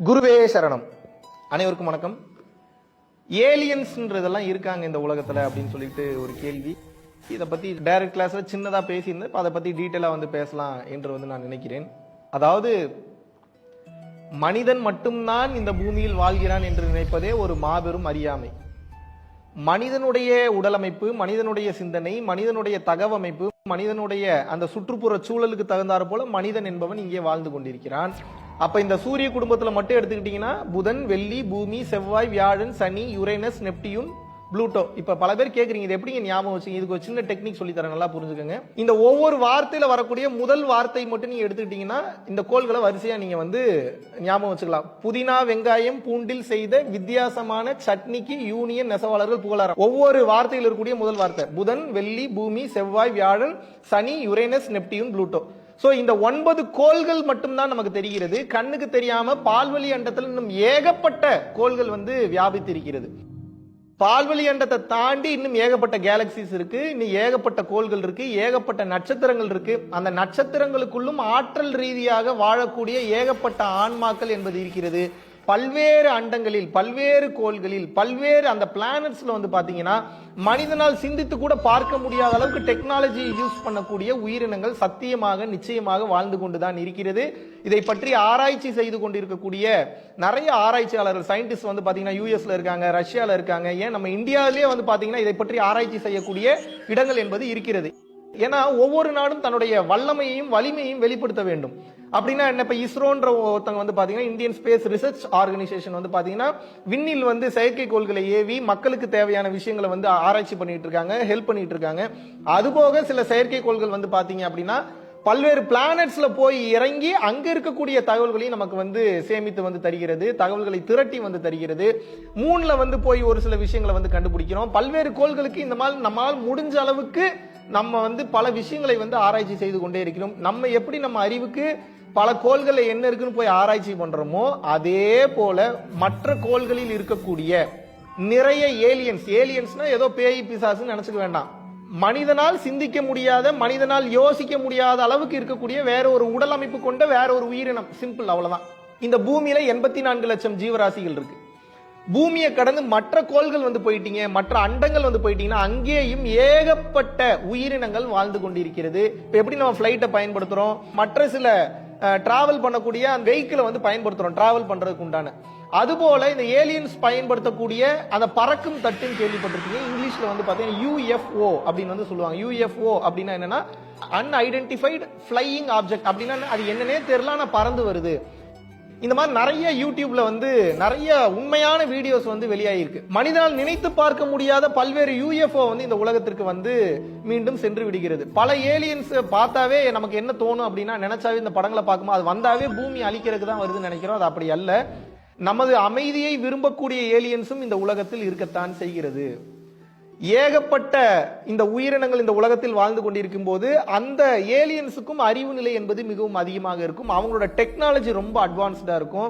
குருவே சரணம். அனைவருக்கும் வணக்கம். ஏலியன்ஸ்ன்றதெல்லாம் இருக்காங்க இந்த உலகத்துல அப்படின்னு சொல்லிட்டு ஒரு கேள்வி. இதை பத்தி டைரக்ட் கிளாஸ்ல சின்னதா பேசியிருந்தேன். அதை பத்தி டீட்டெயிலா பேசலாம் என்று நான் நினைக்கிறேன். அதாவது மனிதன் மட்டும்தான் இந்த பூமியில் வாழ்கிறான் என்று நினைப்பதே ஒரு மாபெரும் அறியாமை. மனிதனுடைய உடலமைப்பு, மனிதனுடைய சிந்தனை, மனிதனுடைய தகவமைப்பு, மனிதனுடைய அந்த சுற்றுப்புற சூழலுக்கு தகுந்தாறு போல மனிதன் என்பவன் இங்கே வாழ்ந்து கொண்டிருக்கிறான். அப்ப இந்த சூரிய குடும்பத்துல மட்டும் எடுத்துக்கிட்டீங்கன்னா புதன், வெள்ளி, பூமி, செவ்வாய், வியாழன், சனி, யுரேனஸ், நெப்டியூன், புளூட்டோ. இப்ப பல பேர் கேக்குறீங்க இது எப்படிங்க ஞாபகம் வச்சுங்க? இதுக்கு ஒரு சின்ன டெக்னிக் சொல்லி தரேன், நல்லா புரிஞ்சுக்கோங்க. இந்த ஒவ்வொரு வார்த்தையில வரக்கூடிய முதல் வார்த்தை மட்டும் நீங்க எடுத்துக்கிட்டீங்கன்னா இந்த கோள்களை வரிசையா நீங்க ஞாபகம் வச்சுக்கலாம். புதினா, வெங்காயம், பூண்டில் செய்த வித்தியாசமான சட்னிக்கு யூனியன் நெசவாளர்கள் புகழாரம். ஒவ்வொரு வார்த்தையில் இருக்கக்கூடிய முதல் வார்த்தை புதன், வெள்ளி, பூமி, செவ்வாய், வியாழன், சனி, யுரேனஸ், நெப்டியூன், புளூட்டோ. சோ இந்த 9 கோள்கள் மட்டும்தான் நமக்கு தெரிகிறது. கண்ணுக்கு தெரியாம பால்வெளி அண்டத்தில் இன்னும் ஏகப்பட்ட கோள்கள் வியாபித்து இருக்கிறது. பால்வெளி அண்டத்தை தாண்டி இன்னும் ஏகப்பட்ட கேலக்சிஸ் இருக்கு, இன்னும் ஏகப்பட்ட கோள்கள் இருக்கு, ஏகப்பட்ட நட்சத்திரங்கள் இருக்கு. அந்த நட்சத்திரங்களுக்குள்ளும் ஆற்றல் ரீதியாக வாழக்கூடிய ஏகப்பட்ட ஆன்மாக்கள் என்பது இருக்கிறது. பல்வேறு அண்டங்களில், பல்வேறு கோள்களில், பல்வேறு அந்த பிளானட்ஸ்ல பாத்தீங்கன்னா மனிதனால் சிந்தித்து கூட பார்க்க முடியாத அளவுக்கு டெக்னாலஜி யூஸ் பண்ணக்கூடிய உயிரினங்கள் சத்தியமாக நிச்சயமாக வாழ்ந்து கொண்டுதான் இருக்கிறது. இதை பற்றி ஆராய்ச்சி செய்து கொண்டிருக்கக்கூடிய நிறைய ஆராய்ச்சியாளர்கள், சயின்டிஸ்ட் பாத்தீங்கன்னா யூஎஸ்ல இருக்காங்க, ரஷ்யால இருக்காங்க, ஏன் நம்ம இந்தியாவிலேயே பாத்தீங்கன்னா இதை பற்றி ஆராய்ச்சி செய்யக்கூடிய இடங்கள் என்பது இருக்கிறது. ஏன்னா ஒவ்வொரு நாடும் தன்னுடைய வல்லமையையும் வலிமையையும் வெளிப்படுத்த வேண்டும். அப்படின்னா என்ன? இப்ப இஸ்ரோன்ற ஒருத்தங்க பாத்தீங்கன்னா இந்தியன் ஸ்பேஸ் ரிசர்ச் ஆர்கனைசேஷன் பாத்தீங்கன்னா விண்ணில் செயற்கைக்கோள்களை ஏவி மக்களுக்கு தேவையான விஷயங்களை ஆராய்ச்சி பண்ணிட்டு இருக்காங்க, ஹெல்ப் பண்ணிட்டு இருக்காங்க. அதுபோக சில செயற்கைக்கோள்கள் பாத்தீங்க அப்படின்னா பல்வேறு பிளானட்ஸ்ல போய் இறங்கி அங்க இருக்கக்கூடிய தகவல்களையும் நமக்கு சேமித்து தருகிறது, தகவல்களை திரட்டி தருகிறது. மூணுல போய் ஒரு சில விஷயங்களை கண்டுபிடிக்கிறோம். பல்வேறு கோள்களுக்கு இந்த மாதிரி நம்மால் முடிஞ்ச அளவுக்கு நம்ம பல விஷயங்களை ஆராய்ச்சி செய்து கொண்டே இருக்கிறோம். நம்ம எப்படி நம்ம அறிவுக்கு பல கோள்கள் என்ன இருக்குன்னு போய் ஆராய்ச்சி பண்றோமோ அதே போல மற்ற கோள்களில் இருக்கக்கூடிய நிறைய ஏலியன்ஸ்னா ஏதோ பேய் பிசாசுன்னு நினைச்சுக்க வேண்டாம். மனிதனால் சிந்திக்க முடியாத, மனிதனால் யோசிக்க முடியாத அளவுக்கு இருக்கக்கூடிய வேற ஒரு உடல் அமைப்பு கொண்ட வேற ஒரு உயிரினம். சிம்பிள், அவ்வளவுதான். இந்த பூமியில 84 லட்சம் ஜீவராசிகள் இருக்கு. பூமியை கடந்து மற்ற கோள்கள் போயிட்டீங்க, மற்ற அண்டங்கள் போயிட்டீங்கன்னா அங்கேயும் ஏகப்பட்ட உயிரினங்கள் வாழ்ந்து கொண்டிருக்கிறது. இப்ப எப்படி நம்ம பிளைட்டை பயன்படுத்துறோம், மற்ற சில டிராவல் பண்ணக்கூடிய அந்த வெஹிக்கிளை பயன்படுத்துறோம் டிராவல் பண்றதுக்கு உண்டான, அதுபோல இந்த ஏலியன்ஸ் பயன்படுத்தக்கூடிய அந்த பறக்கும் தட்டுன்னு கேள்விப்பட்டிருக்கீங்க. இங்கிலீஷ்ல பாத்தீங்கன்னா யூஎஃப்ஓ அப்படின்னு சொல்லுவாங்க. யூஎஃப்ஓ அப்படின்னா என்னன்னா அன்ஐடென்டிஃபைடு ஃபிளையிங் ஆப்ஜெக்ட். அப்படின்னா அது என்னன்னே தெரியல, ஆனா பறந்து வருது. இந்த மாதிரி நிறைய யூடியூப்ல நிறைய உண்மையான வீடியோஸ் வெளியாயிருக்கு. மனிதனால் நினைத்து பார்க்க முடியாத பல்வேறு யூஎஃப்ஓ இந்த உலகத்திற்கு மீண்டும் சென்று விடுகிறது. பல ஏலியன்ஸ் பார்த்தாவே நமக்கு என்ன தோணும் அப்படின்னா, நினைச்சாவே இந்த படங்களை பார்க்கும்போது அது வந்தாவே பூமி அழிக்கிறதுக்கு தான் வருதுன்னு நினைக்கிறோம். அது அப்படி அல்ல. நமது அமைதியை விரும்பக்கூடிய ஏலியன்ஸும் இந்த உலகத்தில் இருக்கத்தான் செய்கிறது. ஏகப்பட்ட இந்த உயிரினங்கள் இந்த உலகத்தில் வாழ்ந்து கொண்டிருக்கும் போது அந்த ஏலியன்ஸுக்கும் அறிவு நிலை என்பது மிகவும் அதிகமாக இருக்கும். அவங்களோட டெக்னாலஜி ரொம்ப அட்வான்ஸ்டா இருக்கும்.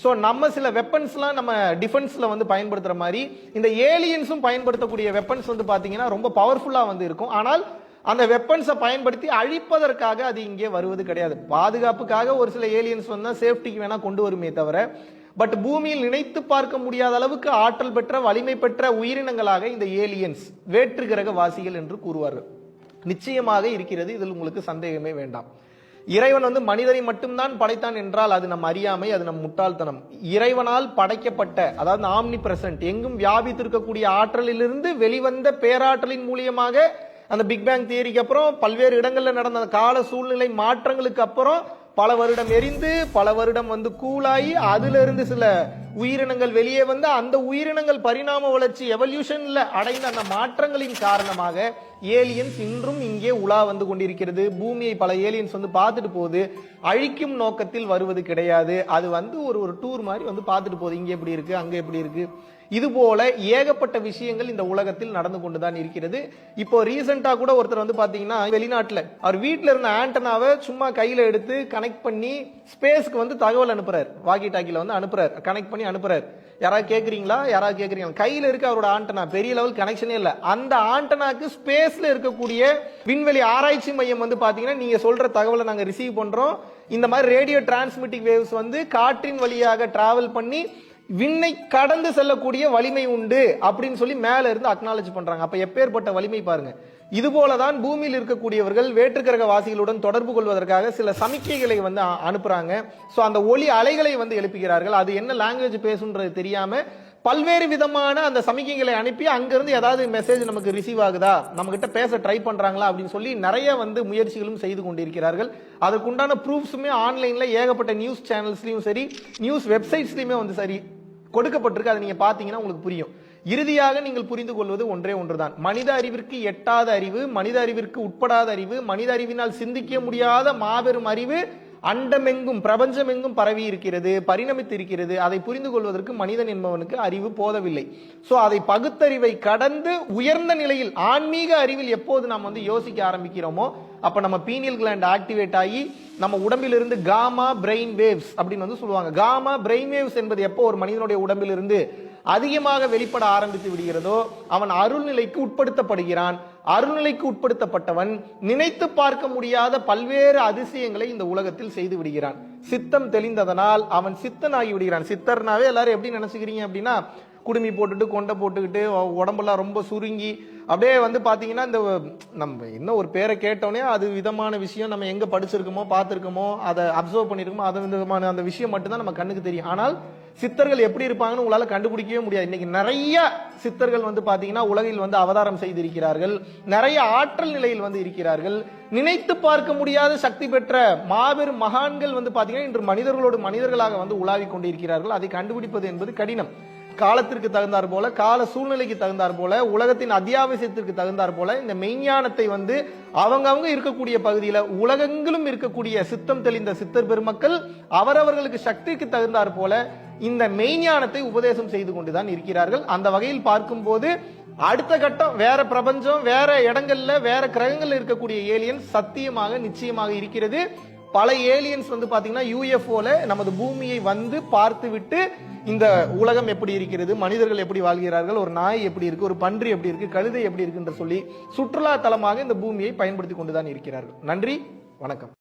சோ நம்ம சில வெப்பன்ஸ்லாம் நம்ம டிஃபென்ஸ்ல பயன்படுத்துற மாதிரி இந்த ஏலியன்ஸும் பயன்படுத்தக்கூடிய வெப்பன்ஸ் பாத்தீங்கன்னா ரொம்ப பவர்ஃபுல்லா இருக்கும். ஆனால் அந்த வெப்பன்ஸை பயன்படுத்தி அழிப்பதற்காக அது இங்கே வருவது கிடையாது. பாதுகாப்புக்காக ஒரு சில ஏலியன்ஸ் சேஃப்டிக்கு வேணா கொண்டு வருமே தவிர, பட் பூமியில் நினைத்து பார்க்க முடியாத அளவுக்கு ஆற்றல் பெற்ற, வலிமை பெற்ற உயிரினங்களாக இந்த ஏலியன்ஸ், வேற்று கிரக வாசிகள் என்று கூறுவார்கள், நிச்சயமாக இருக்கிறது. இதில் உங்களுக்கு சந்தேகமே வேண்டாம். இறைவன் மனிதனை மட்டும்தான் படைத்தான் என்றால் அது நம் அறியாமை, அது நம் முட்டாள்தனம். இறைவனால் படைக்கப்பட்ட, அதாவது ஆம்னி பிரசன்ட், எங்கும் வியாபித்திருக்கக்கூடிய ஆற்றலிலிருந்து வெளிவந்த பேராற்றலின் மூலியமாக அந்த பிக் பேங் தியரிக்கு அப்புறம் பல்வேறு இடங்கள்ல நடந்த கால சூழ்நிலை மாற்றங்களுக்கு அப்புறம் பல வருடம் எரிந்து பல வருடம் கூலாகி அதிலிருந்து சில உயிரினங்கள் வெளியே அந்த உயிரினங்கள் பரிணாம வளர்ச்சி எவல்யூஷன்ல அடைந்த அந்த மாற்றங்களின் காரணமாக ஏலியன்ஸ் இன்றும் இங்கே உலா கொண்டிருக்கிறது. பூமியை பல ஏலியன்ஸ் பார்த்துட்டு போகுது. அழிக்கும் நோக்கத்தில் வருவது கிடையாது. அது ஒரு டூர் மாதிரி பார்த்துட்டு போகுது. இங்க எப்படி இருக்கு, அங்க எப்படி இருக்கு. இது போல ஏகப்பட்ட விஷயங்கள் இந்த உலகத்தில் நடந்து கொண்டுதான் இருக்கிறது. இப்போ ரீசெண்டா கூட ஒருத்தர் பாத்தீங்கன்னா வெளிநாட்டுல அவர் வீட்டுல இருந்த ஆண்டனாவை சும்மா கையில எடுத்து கனெக்ட் பண்ணி ஸ்பேஸ்க்கு தகவல் அனுப்புறாரு. வாக்கி டாக்கில அனுப்புறாரு, கனெக்ட் பண்ணி அனுப்புறாரு. யாராவது கேக்குறீங்களா, கையில இருக்க அவரோட ஆண்டனா, பெரிய லெவல் கனெக்ஷனே இல்ல. அந்த ஆண்டனாக்கு ஸ்பேஸ் ஸ்பேஸ்ல இருக்கக்கூடிய விண்வெளி ஆராய்ச்சி மையம் வந்து பாத்தீங்கன்னா நீங்க சொல்ற தகவலை நாங்க ரிசீவ் பண்றோம், இந்த மாதிரி ரேடியோ டிரான்ஸ்மிட்டிங் வேவ்ஸ் வந்து காற்றின் வழியாக டிராவல் பண்ணி விண்ணை கடந்து செல்லக்கூடிய வலிமை உண்டு அப்படின்னு சொல்லி மேல இருந்து அக்னாலஜ் பண்றாங்க. அப்ப எப்பேற்பட்ட வலிமை பாருங்க. இது போலதான் பூமியில் இருக்கக்கூடியவர்கள் வேற்றுக்கிரக வாசிகளுடன் தொடர்பு கொள்வதற்காக சில சமிக்கைகளை வந்து அனுப்புறாங்க. சோ அந்த ஒலி அலைகளை வந்து எழுப்புகிறார்கள். அது என்ன லாங்குவேஜ் பேசுன்றது தெரியாம பல்வேறு விதமான அந்த சமிக்கைகளை அனுப்பி அங்கிருந்து ஏதாவது மெசேஜ் நமக்கு ரிசீவ் ஆகுதா, நம்ம கிட்ட பேச ட்ரை பண்றாங்களா அப்படின்னு சொல்லி நிறைய வந்து முயற்சிகளும் செய்து கொண்டிருக்கிறார்கள். அதற்குண்டான ப்ரூஃப்ஸுமே ஆன்லைன்ல ஏகப்பட்ட நியூஸ் சேனல்ஸ்லயும் சரி, நியூஸ் வெப்சைட்ஸ்லயுமே வந்து சரி கொடுக்கப்பட்டிருக்கு. அதை நீங்க பாத்தீங்கன்னா உங்களுக்கு புரியும். இறுதியாக நீங்கள் புரிந்து கொள்வது ஒன்றே ஒன்றுதான். மனித அறிவிற்கு எட்டாத அறிவு, மனித அறிவிற்கு உட்படாத அறிவு, மனித அறிவினால் சிந்திக்க முடியாத மாபெரும் அறிவு அண்டமெங்கும் பிரபஞ்சமெங்கும் பரவி இருக்கிறது, பரிணமித்து இருக்கிறது. அதை புரிந்து கொள்வதற்கு மனிதன் என்பவனுக்கு அறிவு போதவில்லை. சோ அதை பகுத்தறிவை கடந்து உயர்ந்த நிலையில் ஆன்மீக அறிவில் எப்போது நாம் வந்து யோசிக்க ஆரம்பிக்கிறோமோ அப்ப நம்ம பீனியல் கிளாண்ட் ஆக்டிவேட் ஆகி நம்ம உடம்பில் இருந்து காமா பிரெயின் வேவ்ஸ் அப்படின்னு வந்து சொல்லுவாங்க. காமா பிரெயின் வேவ்ஸ் என்பது எப்போ ஒரு மனிதனுடைய உடம்பில் இருந்து அதிகமாக வெளிப்பட ஆரம்பித்து விடுகிறதோ அவன் அருள்நிலைக்கு உட்படுத்தப்படுகிறான். அருள்நிலைக்கு உட்படுத்தப்பட்டவன் நினைத்து பார்க்க முடியாத பல்வேறு அதிசயங்களை இந்த உலகத்தில் செய்து விடுகிறான். சித்தம் தெளிந்ததனால் அவன் சித்தனாகி விடுகிறான். சித்தர்னாவே எல்லாரும் எப்படி நினைச்சுக்கிறீங்க அப்படின்னா குடுமி போட்டுட்டு கொண்டை போட்டுக்கிட்டு உடம்பெல்லாம் ரொம்ப சுருங்கி அப்படியே வந்து பாத்தீங்கன்னா இந்த நம்ம இன்னும் ஒரு பேரை கேட்டோன்னே அது விதமான விஷயம் நம்ம எங்க படிச்சிருக்கோமோ பார்த்திருக்கோமோ அதை அப்சர்வ் பண்ணிருக்கோமோ அது விதமான அந்த விஷயம் மட்டும்தான் நம்ம கண்ணுக்கு தெரியும். ஆனால் சித்தர்கள் எப்படி இருப்பாங்கன்னு உங்களால கண்டுபிடிக்கவே முடியாது. இன்னைக்கு நிறைய சித்தர்கள் வந்து பாத்தீங்கன்னா உலகில் வந்து அவதாரம் செய்திருக்கிறார்கள், நிறைய ஆற்றல் நிலையில் வந்து இருக்கிறார்கள். நினைத்து பார்க்க முடியாத சக்தி பெற்ற மாபெரும் மகான்கள் வந்து பாத்தீங்கன்னா இன்று மனிதர்களோடு மனிதர்களாக வந்து உலாவிக் கொண்டிருக்கிறார்கள். அதை கண்டுபிடிப்பது என்பது கடினம். காலத்திற்கு தகுந்தார் போல, கால சூழ்நிலைக்கு தகுந்தார் போல, உலகத்தின் அத்தியாவசியத்திற்கு தகுந்தார் போல இந்த மெய்ஞானத்தை வந்து அவங்க இருக்கக்கூடிய பகுதியில உலகெங்கிலும் இருக்கக்கூடிய சித்தம் தெளிந்த சித்தர் பெருமக்கள் அவரவர்களுக்கு சக்திக்கு தகுந்தார் போல இந்த மெய்ஞானத்தை உபதேசம் செய்து கொண்டுதான் இருக்கிறார்கள். அந்த வகையில் பார்க்கும்போது அடுத்த கட்டம் வேற பிரபஞ்சம், வேற இடங்கள்ல, வேற கிரகங்கள்ல இருக்கக்கூடிய ஏலியன் சத்தியமாக நிச்சயமாக இருக்கிறது. பல ஏலியன்ஸ் வந்து பாத்தீங்கன்னா யூஎஃப்ஓல நமது பூமியை வந்து பார்த்து விட்டு இந்த உலகம் எப்படி இருக்கிறது, மனிதர்கள் எப்படி வாழ்கிறார்கள், ஒரு நாய் எப்படி இருக்கு, ஒரு பன்றி எப்படி இருக்கு, கழுதை எப்படி இருக்குன்னு சொல்லி சுற்றுலா தலமாக இந்த பூமியை பயன்படுத்தி கொண்டுதான் இருக்கிறார்கள். நன்றி, வணக்கம்.